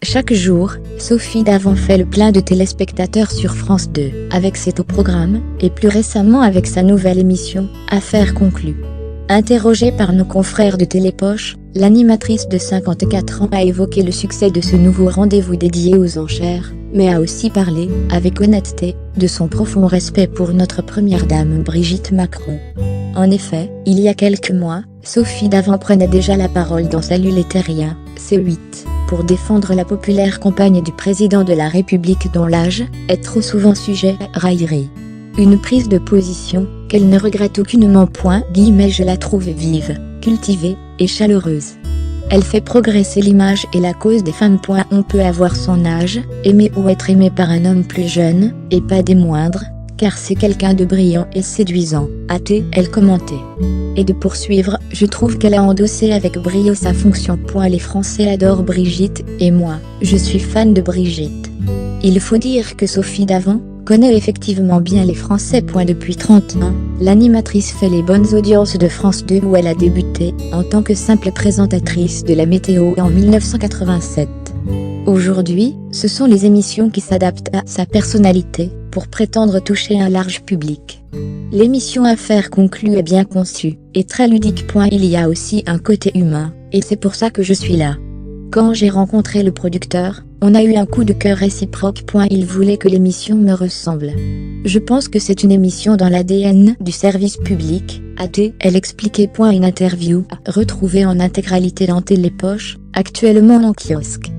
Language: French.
Chaque jour, Sophie Davant fait le plein de téléspectateurs sur France 2, avec ses programmes, et plus récemment avec sa nouvelle émission, Affaires conclues. Interrogée par nos confrères de Télépoche, l'animatrice de 54 ans a évoqué le succès de ce nouveau rendez-vous dédié aux enchères, mais a aussi parlé, avec honnêteté, de son profond respect pour notre première dame Brigitte Macron. En effet, il y a quelques mois, Sophie Davant prenait déjà la parole dans Salut les Terriens, C8, pour défendre la populaire compagne du président de la République dont l'âge est trop souvent sujet à raillerie. Une prise de position qu'elle ne regrette aucunement. Je la trouve vive, cultivée et chaleureuse. Elle fait progresser l'image et la cause des femmes. On peut avoir son âge, aimer ou être aimé par un homme plus jeune, et pas des moindres, car c'est quelqu'un de brillant et séduisant, a-t-elle commenté. Et de poursuivre, je trouve qu'elle a endossé avec brio sa fonction. Les Français adorent Brigitte, et moi, je suis fan de Brigitte. Il faut dire que Sophie Davant connaît effectivement bien les Français. Depuis 30 ans, l'animatrice fait les bonnes audiences de France 2 où elle a débuté en tant que simple présentatrice de la météo en 1987. Aujourd'hui, ce sont les émissions qui s'adaptent à sa personnalité pour prétendre toucher un large public. L'émission Affaires conclues est bien conçue et très ludique. Il y a aussi un côté humain, et c'est pour ça que je suis là. Quand j'ai rencontré le producteur, on a eu un coup de cœur réciproque. Il voulait que l'émission me ressemble. Je pense que c'est une émission dans l'ADN du service public, a-t-elle expliqué. Une interview à retrouver en intégralité dans Télépoche, actuellement en kiosque.